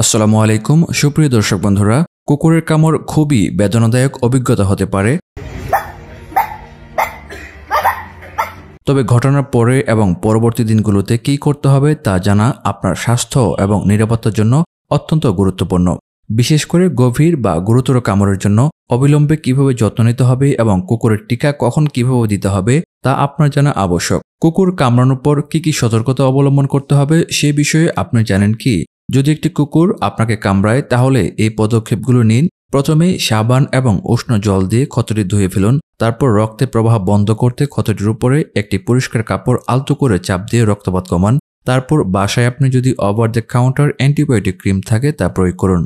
আসসালামু আলাইকুম সুপ্রিয় দর্শক বন্ধুরা, কুকুরের কামড় খুবই বেদনাদায়ক অভিজ্ঞতা হতে পারে। তবে ঘটনার পরে এবং পরবর্তী দিনগুলোতে কী করতে হবে তা জানা আপনার স্বাস্থ্য এবং নিরাপত্তার জন্য অত্যন্ত গুরুত্বপূর্ণ। বিশেষ করে গভীর বা গুরুতর কামড়ের জন্য অবিলম্বে কিভাবে যত্ন নিতে হবে এবং কুকুরের টিকা কখন কিভাবে দিতে হবে তা আপনার জানা আবশ্যক। কুকুর কামড়ানোর পর কী সতর্কতা অবলম্বন করতে হবে সে বিষয়ে আপনি জানেন কি? যদি একটি কুকুর আপনাকে কামড়ায় তাহলে এই পদক্ষেপগুলো নিন। প্রথমেই সাবান এবং উষ্ণ জল দিয়ে ক্ষতটি ধুয়ে ফেলুন। তারপর রক্তের প্রবাহ বন্ধ করতে ক্ষতটির উপরে একটি পরিষ্কার কাপড় আলতো করে চাপ দিয়ে রক্তপাত কমান। তারপর বাসায় আপনি যদি over the counter antibiotic cream থাকে তা প্রয়োগ করুন।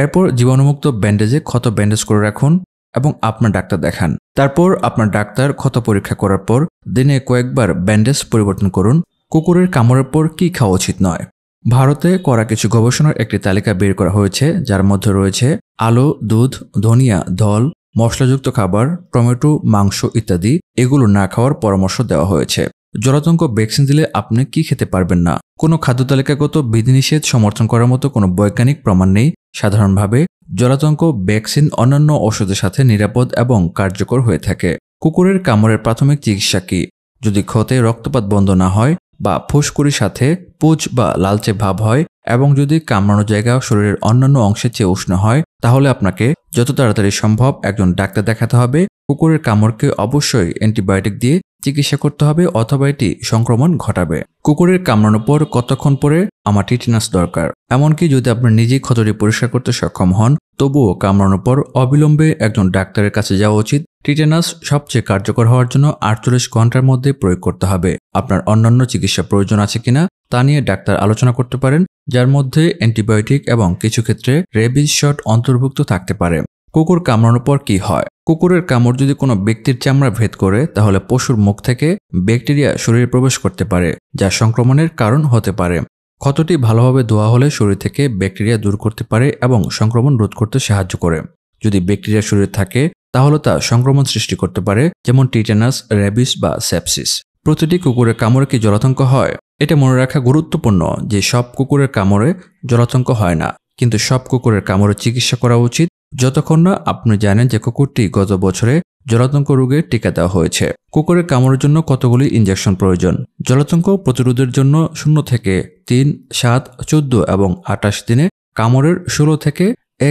এরপর জীবাণুমুক্ত ব্যান্ডেজে ক্ষত ব্যান্ডেজ করে রাখুন এবং আপনার ডাক্তার দেখান। তারপর আপনার ডাক্তার ক্ষত পরীক্ষা করার পর দিনে কয়েকবার ব্যান্ডেজ পরিবর্তন করুন। কুকুরের কামড়ের পর কী খাওয়া উচিত নয়। ভারতে করা কিছু গবেষণার একটি তালিকা বের করা হয়েছে, যার মধ্যে রয়েছে আলু, দুধ, ধনিয়া, ধল, মশলাযুক্ত খাবার, টমেটো, মাংস ইত্যাদি। এগুলো না খাওয়ার পরামর্শ দেওয়া হয়েছে। জলাতঙ্ক ভ্যাকসিন দিলে আপনি কি খেতে পারবেন না, কোনো খাদ্য তালিকাগত বিধিনিষেধ সমর্থন করার মতো কোনো বৈজ্ঞানিক প্রমাণ নেই। সাধারণভাবে জলাতঙ্ক ভ্যাকসিন অন্যান্য ওষুধের সাথে নিরাপদ এবং কার্যকর হয়ে থাকে। কুকুরের কামড়ের প্রাথমিক চিকিৎসা কি? যদি ক্ষতে রক্তপাত বন্ধ না হয় বা ফুসকুড়ির সাথে পুজ বা লালচে ভাব হয় এবং যদি কামড়ানো জায়গা শরীরের অন্যান্য অংশের চেয়ে উষ্ণ হয়, তাহলে আপনাকে যত তাড়াতাড়ি সম্ভব একজন ডাক্তার দেখাতে হবে। কুকুরের কামড়কে অবশ্যই অ্যান্টিবায়োটিক দিয়ে চিকিৎসা করতে হবে অথবা এটি সংক্রমণ ঘটাবে। কুকুরের কামড়ানোর পর কতক্ষণ পরে আমার টিটেনাস দরকার? এমনকি যদি আপনি নিজেই ক্ষতটি পরিষ্কার করতে সক্ষম হন, তবুও কামড়ানোর পর অবিলম্বে একজন ডাক্তারের কাছে যাওয়া উচিত। টিটেনাস সবচেয়ে কার্যকর হওয়ার জন্য 48 ঘন্টার মধ্যে প্রয়োগ করতে হবে। আপনার অন্যান্য চিকিৎসা প্রয়োজন আছে কিনা তা নিয়ে ডাক্তার আলোচনা করতে পারেন, যার মধ্যে অ্যান্টিবায়োটিক এবং কিছু ক্ষেত্রে রেবিজ শট অন্তর্ভুক্ত থাকতে পারে। কুকুর কামড়ানোর পর কি হয়? কুকুরের কামড় যদি কোনো ব্যক্তির চামড়া ভেদ করে তাহলে পশুর মুখ থেকে ব্যাকটেরিয়া শরীরে প্রবেশ করতে পারে, যা সংক্রমণের কারণ হতে পারে। ক্ষতটি ভালোভাবে ধোয়া হলে শরীর থেকে ব্যাকটেরিয়া দূর করতে পারে এবং সংক্রমণ রোধ করতে সাহায্য করে। যদি ব্যাকটেরিয়া শরীরে থাকে তাহলে তা সংক্রমণ সৃষ্টি করতে পারে, যেমন টিটেনাস, রেবিস বা সেপসিস। প্রতিটি কুকুরের কামড়ে কি জলাতঙ্ক হয়? এটা মনে রাখা গুরুত্বপূর্ণ যে সব কুকুরের কামড়ে জলাতঙ্ক হয় না, কিন্তু সব কুকুরের কামড়ের চিকিৎসা করা উচিত যতক্ষণ না আপনি জানেন যে কুকুরটি গত বছরে জলাতঙ্ক রোগের টিকা দেওয়া হয়েছে। কুকুরের কামড়ের জন্য কতগুলি ইনজেকশন প্রয়োজন? জলাতঙ্ক প্রতিরোধের জন্য 0 থেকে 3, 7, 14 এবং 28 দিনে কামড়ের 16 থেকে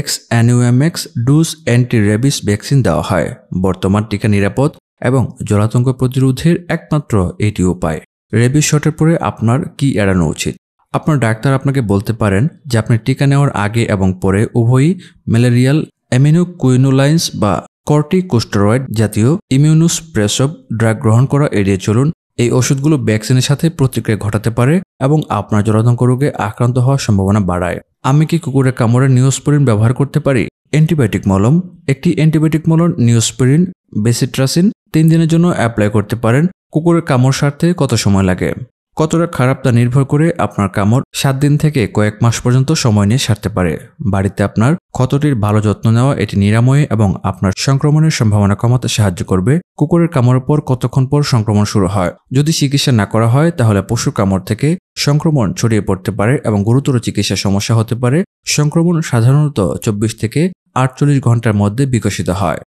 XNUMX dose anti rabies vaccine দেওয়া হয়। বর্তমান টিকা নিরাপদ এবং জলাতঙ্ক প্রতিরোধের একমাত্র এটি উপায়। রেবিস শটের পরে আপনার কি এড়ানো উচিত? আপনার ডাক্তার আপনাকে বলতে পারেন যে আপনি টিকা নেওয়ার আগে এবং পরে উভয়ই ম্যালেরিয়াল অ্যামিনোকুইনোলাইন্স বা কর্টিকোস্টেরয়েড জাতীয় ইমিউনোসপ্রেসভ ড্রাগ গ্রহণ করা এড়িয়ে চলুন। এই ওষুধগুলো ভ্যাকসিনের সাথে প্রতিক্রিয়া ঘটাতে পারে এবং আপনার জলাতঙ্ক রোগে আক্রান্ত হওয়ার সম্ভাবনা বাড়ায়। আমি কি কুকুরের কামড়ে নিওস্পোরিন ব্যবহার করতে পারি? অ্যান্টিবায়োটিক মলম। একটি অ্যান্টিবায়োটিক মলম নিওস্পোরিন বেসিট্রাসিন 3 দিনের জন্য অ্যাপ্লাই করতে পারেন। কুকুরের কামড় সারতে কত সময় লাগে? কতটা খারাপ তা নির্ভর করে আপনার কামড় 7 দিন থেকে কয়েক মাস পর্যন্ত সময় নিয়ে সারতে পারে। বাড়িতে আপনার ক্ষতটির ভালো যত্ন নেওয়া এটি নিরাময়ে এবং আপনার সংক্রমণের সম্ভাবনা কমাতে সাহায্য করবে। কুকুরের কামড়ের পর কতক্ষণ পর সংক্রমণ শুরু হয়? যদি চিকিৎসা না করা হয় তাহলে পশুর কামড় থেকে সংক্রমণ ছড়িয়ে পড়তে পারে এবং গুরুতর চিকিৎসা সমস্যা হতে পারে। সংক্রমণ সাধারণত 24 থেকে 48 ঘন্টার মধ্যে বিকশিত হয়।